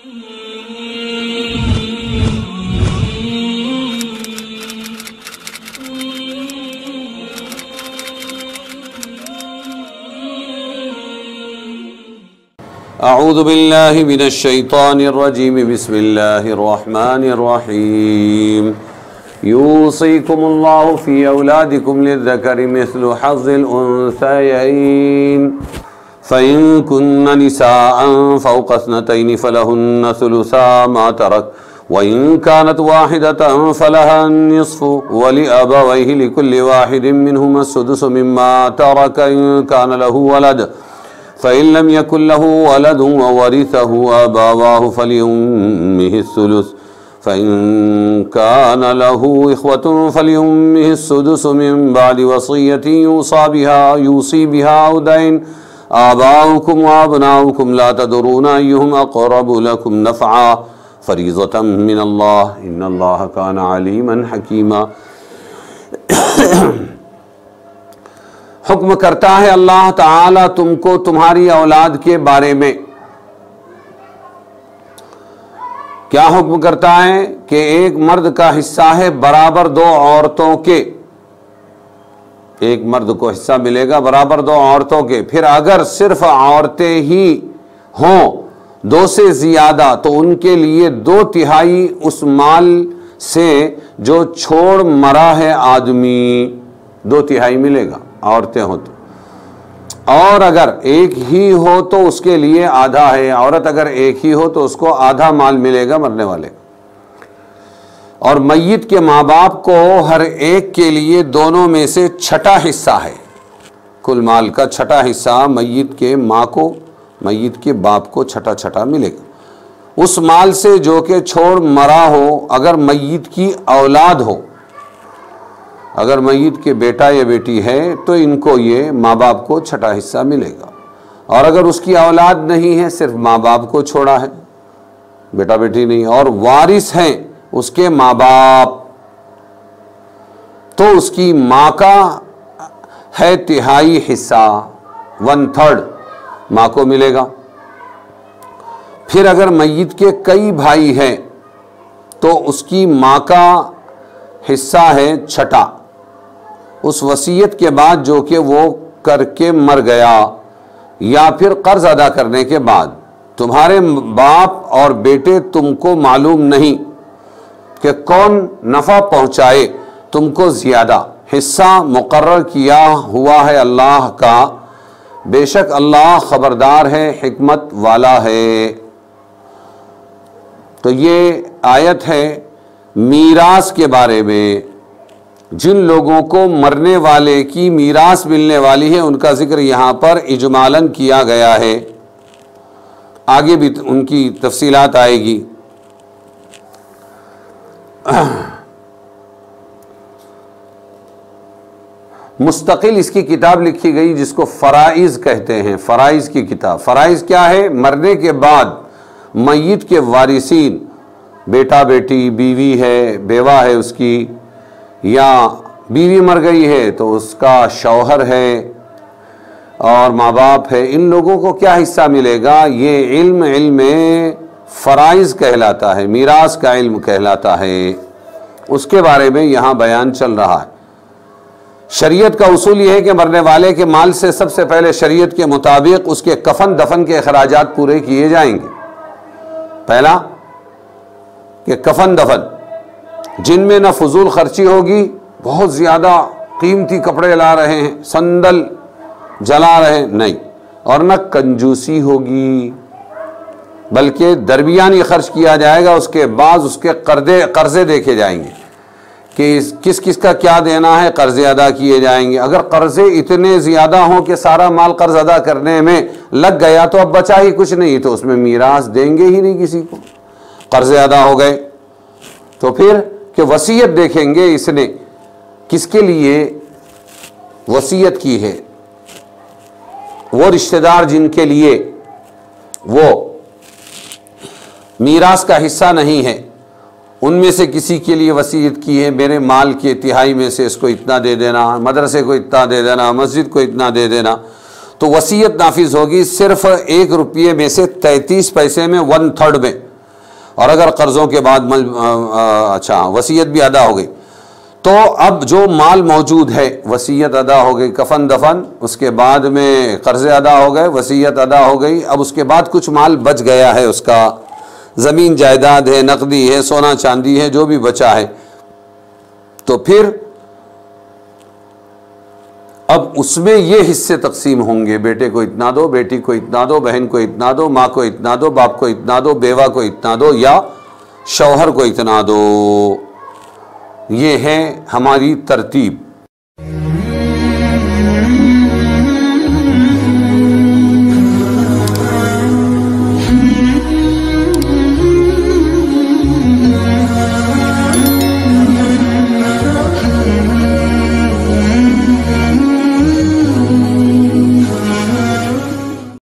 اعوذ باللہ من الشیطان الرجیم بسم اللہ الرحمن الرحیم یوصیکم اللہ فی اولادکم للذکر مثل حظ الانثیین فإن كن نساء فوق اثنتین فلہن ثلثا ما ترک وإن كانت واحدة فلها النصف ولأبويه لكل واحد منهما السدس مما ترك إن كان له ولد فإن لم يكن له ولد وورثه أبواه فلأمه الثلث فإن كان له إخوة فلأمه السدس من بعد وصية يوصي بها أو دين آباؤكم وأبناؤكم لا تدرون أيهم أقرب لكم نفعا فريضة من الله إن الله كان عليما حكيما۔ حکم کرتا ہے اللہ تعالیٰ تم کو تمہاری اولاد کے بارے میں۔ کیا حکم کرتا ہے؟ کہ ایک مرد کا حصہ ہے برابر دو عورتوں کے، ایک مرد کو حصہ ملے گا برابر دو عورتوں کے۔ پھر اگر صرف عورتیں ہی ہوں دو سے زیادہ تو ان کے لیے 2/3 اس مال سے جو چھوڑ مرا ہے آدمی، 2/3 ملے گا عورتیں ہوں تو۔ اور اگر ایک ہی ہو تو اس کے لیے آدھا ہے، عورت اگر ایک ہی ہو تو اس کو آدھا مال ملے گا مرنے والے۔ اور میت کے ماں باپ کو ہر ایک کے لیے دونوں میں سے چھٹا حصہ ہے، کل مال کا چھٹا حصہ میت کے ماں کو، میت کے باپ کو چھٹا ملے گا اس مال سے جو کہ چھوڑ مرا ہو۔ اگر میت کی اولاد ہو، اگر میت کے بیٹا یا بیٹی ہے تو ان کو یہ ماں باپ کو چھٹا حصہ ملے گا، اور اگر اس کی اولاد نہیں ہے، صرف ماں باپ کو چھوڑا ہے، بیٹا بیٹی نہیں، اور وارث ہیں اس کے ماں باپ، تو اس کی ماں کا ہے 1/3 حصہ، 1/3 ماں کو ملے گا۔ پھر اگر میت کے کئی بھائی ہیں تو اس کی ماں کا حصہ ہے چھٹا، اس وصیت کے بعد جو کہ وہ کر کے مر گیا یا پھر قرض ادا کرنے کے بعد۔ تمہارے باپ اور بیٹے تم کو معلوم نہیں کہ کون نفع پہنچائے تم کو زیادہ، حصہ مقرر کیا ہوا ہے اللہ کا، بے شک اللہ خبردار ہے، حکمت والا ہے۔ تو یہ آیت ہے میراث کے بارے میں، جن لوگوں کو مرنے والے کی میراث ملنے والی ہے ان کا ذکر یہاں پر اجمالاً کیا گیا ہے، آگے بھی ان کی تفصیلات آئے گی۔ مستقل اس کی کتاب لکھی گئی جس کو فرائض کہتے ہیں، فرائض کی کتاب۔ فرائض کیا ہے؟ مرنے کے بعد میت کے وارثین، بیٹا بیٹی، بیوی ہے، بیوہ ہے اس کی، یا بیوی مر گئی ہے تو اس کا شوہر ہے اور ماں باپ ہے، ان لوگوں کو کیا حصہ ملے گا؟ یہ علم فرائض کہلاتا ہے، میراث کا علم کہلاتا ہے، اس کے بارے میں یہاں بیان چل رہا ہے۔ شریعت کا اصول یہ ہے کہ مرنے والے کے مال سے سب سے پہلے شریعت کے مطابق اس کے کفن دفن کے اخراجات پورے کیے جائیں گے۔ پہلا کہ کفن دفن، جن میں نہ فضول خرچی ہوگی، بہت زیادہ قیمتی کپڑے لا رہے ہیں، صندل جلا رہے ہیں، نہیں، اور نہ کنجوسی ہوگی، بلکہ درمیانی خرچ کیا جائے گا۔ اس کے بعد اس کے قرضے دیکھے جائیں گے کہ کس کس کا کیا دینا ہے، قرضے ادا کیے جائیں گے۔ اگر قرضے اتنے زیادہ ہوں کہ سارا مال قرض ادا کرنے میں لگ گیا تو اب بچا ہی کچھ نہیں، تو اس میں میراث دیں گے ہی نہیں کسی کو، قرضے ادا ہو گئے۔ تو پھر کہ وصیت دیکھیں گے اس نے کس کے لیے وصیت کی ہے، وہ رشتہ دار جن کے لیے وہ میراث کا حصہ نہیں ہے، ان میں سے کسی کے لیے وصیت کی ہے، میرے مال کے 1/3 میں سے اس کو اتنا دے دینا، مدرسے کو اتنا دے دینا، مسجد کو اتنا دے دینا، تو وصیت نافذ ہوگی صرف 1 روپیے میں سے 33 پیسے میں 1/3 میں اور اگر قرضوں کے بعد وصیت بھی ادا ہو گئی تو اب جو مال موجود ہے، وصیت ادا ہو گئی، کفن دفن، اس کے بعد میں قرضے ادا ہو گئے، وصیت ادا ہو گئی، اب اس کے بعد کچھ مال بچ گیا ہے، اس کا زمین جائیداد ہے، نقدی ہے، سونا چاندی ہے، جو بھی بچا ہے، تو پھر اب اس میں یہ حصے تقسیم ہوں گے، بیٹے کو اتنا دو، بیٹی کو اتنا دو، بہن کو اتنا دو، ماں کو اتنا دو، باپ کو اتنا دو، بیوہ کو اتنا دو، یا شوہر کو اتنا دو۔ یہ ہے ہماری ترتیب۔